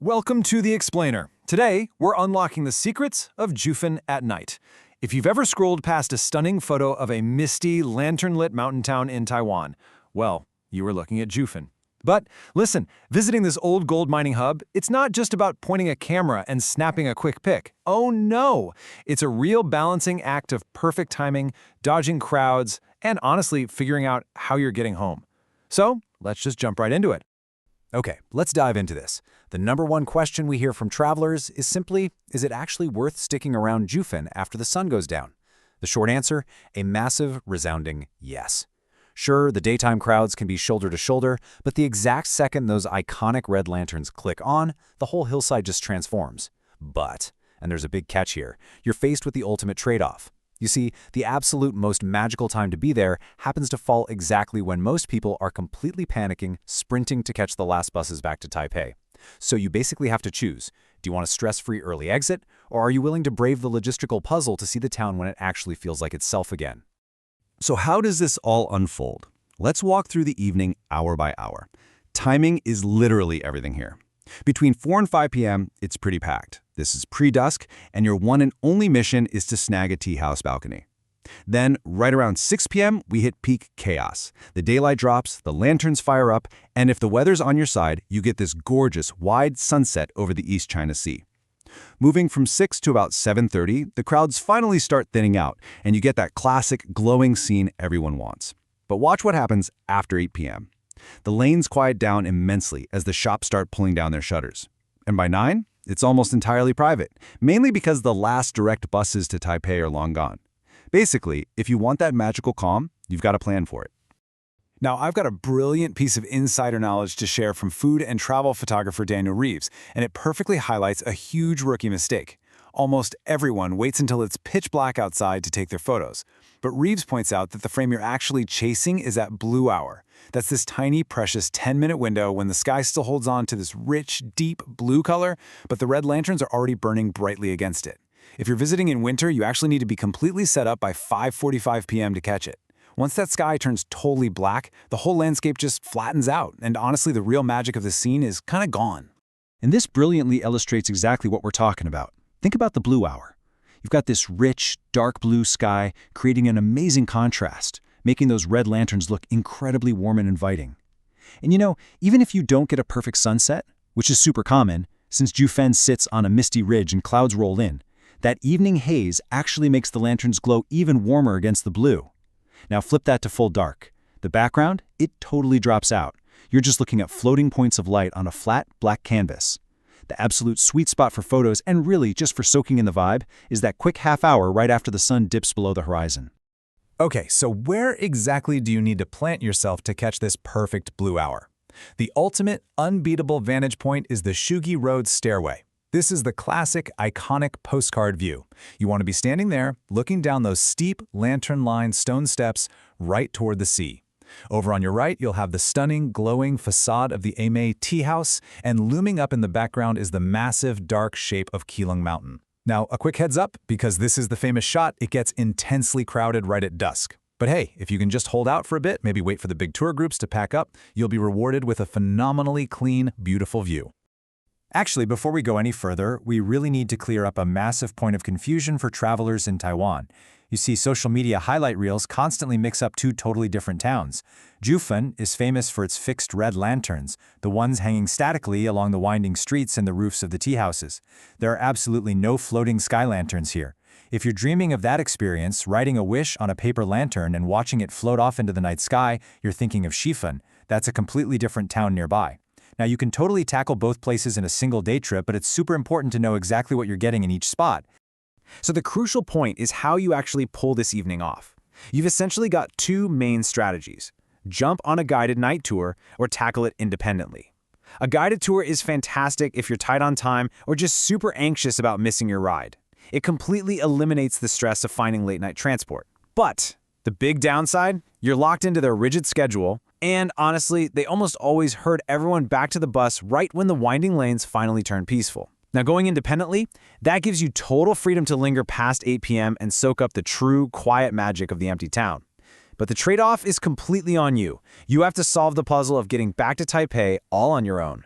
Welcome to The Explainer. Today, we're unlocking the secrets of Jiufen at night. If you've ever scrolled past a stunning photo of a misty, lantern-lit mountain town in Taiwan, well, you were looking at Jiufen. But listen, visiting this old gold mining hub, it's not just about pointing a camera and snapping a quick pic. Oh no! It's a real balancing act of perfect timing, dodging crowds, and honestly figuring out how you're getting home. So, let's just jump right into it. Okay, let's dive into this. The number one question we hear from travelers is simply, is it actually worth sticking around Jiufen after the sun goes down? The short answer, a massive, resounding yes. Sure, the daytime crowds can be shoulder to shoulder, but the exact second those iconic red lanterns click on, the whole hillside just transforms. But, and there's a big catch here, you're faced with the ultimate trade-off. You see, the absolute most magical time to be there happens to fall exactly when most people are completely panicking, sprinting to catch the last buses back to Taipei. So you basically have to choose. Do you want a stress-free early exit, or are you willing to brave the logistical puzzle to see the town when it actually feels like itself again? So how does this all unfold? Let's walk through the evening hour by hour. Timing is literally everything here. Between 4 and 5 p.m., it's pretty packed. This is pre-dusk, and your one and only mission is to snag a tea house balcony. Then, right around 6 p.m., we hit peak chaos. The daylight drops, the lanterns fire up, and if the weather's on your side, you get this gorgeous, wide sunset over the East China Sea. Moving from 6 to about 7:30, the crowds finally start thinning out, and you get that classic, glowing scene everyone wants. But watch what happens after 8 p.m. The lanes quiet down immensely as the shops start pulling down their shutters. And by 9, it's almost entirely private, mainly because the last direct buses to Taipei are long gone. Basically, if you want that magical calm, you've got to plan for it. Now, I've got a brilliant piece of insider knowledge to share from food and travel photographer Daniel Reeves, and it perfectly highlights a huge rookie mistake. Almost everyone waits until it's pitch black outside to take their photos. But Reeves points out that the frame you're actually chasing is at blue hour. That's this tiny, precious 10-minute window when the sky still holds on to this rich, deep blue color, but the red lanterns are already burning brightly against it. If you're visiting in winter, you actually need to be completely set up by 5:45 p.m. to catch it. Once that sky turns totally black, the whole landscape just flattens out, and honestly, the real magic of the scene is kind of gone. And this brilliantly illustrates exactly what we're talking about. Think about the blue hour. You've got this rich, dark blue sky creating an amazing contrast, making those red lanterns look incredibly warm and inviting. And you know, even if you don't get a perfect sunset, which is super common, since Jiufen sits on a misty ridge and clouds roll in, that evening haze actually makes the lanterns glow even warmer against the blue. Now flip that to full dark. The background, it totally drops out. You're just looking at floating points of light on a flat, black canvas. The absolute sweet spot for photos, and really just for soaking in the vibe, is that quick half hour right after the sun dips below the horizon. Okay, so where exactly do you need to plant yourself to catch this perfect blue hour? The ultimate, unbeatable vantage point is the Shuqi Road stairway. This is the classic, iconic postcard view. You want to be standing there, looking down those steep, lantern-lined stone steps right toward the sea. Over on your right, you'll have the stunning, glowing facade of the A-Mei tea house, and looming up in the background is the massive, dark shape of Keelung Mountain. Now, a quick heads up, because this is the famous shot, it gets intensely crowded right at dusk. But hey, if you can just hold out for a bit, maybe wait for the big tour groups to pack up, you'll be rewarded with a phenomenally clean, beautiful view. Actually, before we go any further, we really need to clear up a massive point of confusion for travelers in Taiwan. You see, social media highlight reels constantly mix up two totally different towns. Jiufen is famous for its fixed red lanterns, the ones hanging statically along the winding streets and the roofs of the tea houses. There are absolutely no floating sky lanterns here. If you're dreaming of that experience, writing a wish on a paper lantern and watching it float off into the night sky, you're thinking of Shifen. That's a completely different town nearby. Now, you can totally tackle both places in a single day trip, but it's super important to know exactly what you're getting in each spot. So the crucial point is how you actually pull this evening off. You've essentially got two main strategies: jump on a guided night tour or tackle it independently. A guided tour is fantastic if you're tight on time or just super anxious about missing your ride. It completely eliminates the stress of finding late-night transport. But the big downside? You're locked into their rigid schedule, and honestly, they almost always herd everyone back to the bus right when the winding lanes finally turn peaceful. Now, going independently, that gives you total freedom to linger past 8 p.m. and soak up the true, quiet magic of the empty town. But the trade-off is completely on you. You have to solve the puzzle of getting back to Taipei all on your own.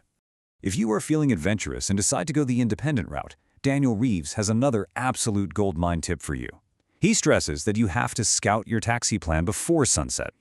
If you are feeling adventurous and decide to go the independent route, Daniel Reeves has another absolute goldmine tip for you. He stresses that you have to scout your taxi plan before sunset.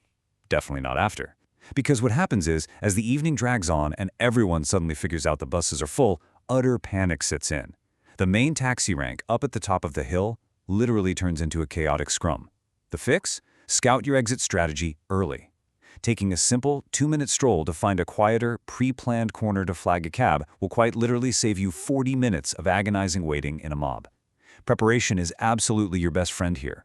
Definitely not after. Because what happens is, as the evening drags on and everyone suddenly figures out the buses are full, utter panic sits in. The main taxi rank up at the top of the hill literally turns into a chaotic scrum. The fix? Scout your exit strategy early. Taking a simple 2-minute stroll to find a quieter, pre-planned corner to flag a cab will quite literally save you 40 minutes of agonizing waiting in a mob. Preparation is absolutely your best friend here.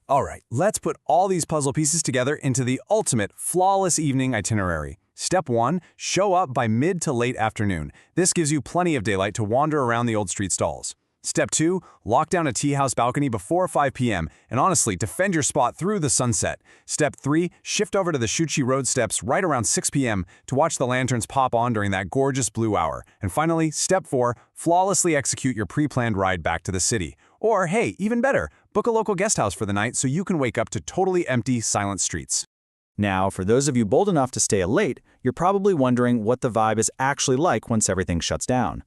All right, let's put all these puzzle pieces together into the ultimate flawless evening itinerary. Step 1, show up by mid to late afternoon. This gives you plenty of daylight to wander around the old street stalls. Step 2, lock down a tea house balcony before 5 p.m. and honestly, defend your spot through the sunset. Step 3, shift over to the Shuqi Road steps right around 6 p.m. to watch the lanterns pop on during that gorgeous blue hour. And finally, Step 4, flawlessly execute your pre-planned ride back to the city. Or hey, even better, book a local guest house for the night so you can wake up to totally empty, silent streets. Now, for those of you bold enough to stay late, you're probably wondering what the vibe is actually like once everything shuts down.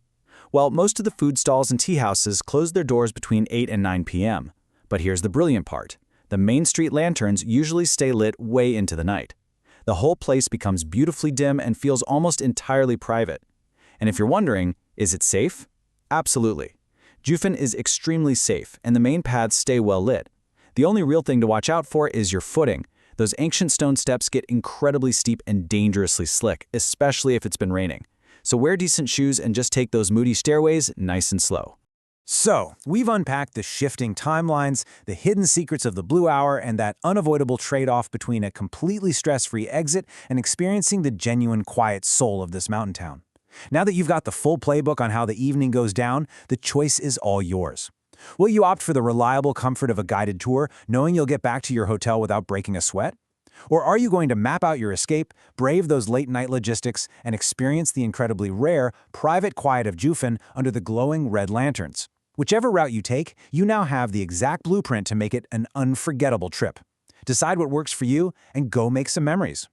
Well, most of the food stalls and tea houses close their doors between 8 and 9 p.m. But here's the brilliant part. The main street lanterns usually stay lit way into the night. The whole place becomes beautifully dim and feels almost entirely private. And if you're wondering, is it safe? Absolutely. Jiufen is extremely safe, and the main paths stay well lit. The only real thing to watch out for is your footing. Those ancient stone steps get incredibly steep and dangerously slick, especially if it's been raining. So wear decent shoes and just take those moody stairways nice and slow. So, we've unpacked the shifting timelines, the hidden secrets of the blue hour, and that unavoidable trade-off between a completely stress-free exit and experiencing the genuine quiet soul of this mountain town. Now that you've got the full playbook on how the evening goes down, the choice is all yours. Will you opt for the reliable comfort of a guided tour, knowing you'll get back to your hotel without breaking a sweat? Or are you going to map out your escape, brave those late-night logistics, and experience the incredibly rare, private quiet of Jiufen under the glowing red lanterns? Whichever route you take, you now have the exact blueprint to make it an unforgettable trip. Decide what works for you and go make some memories.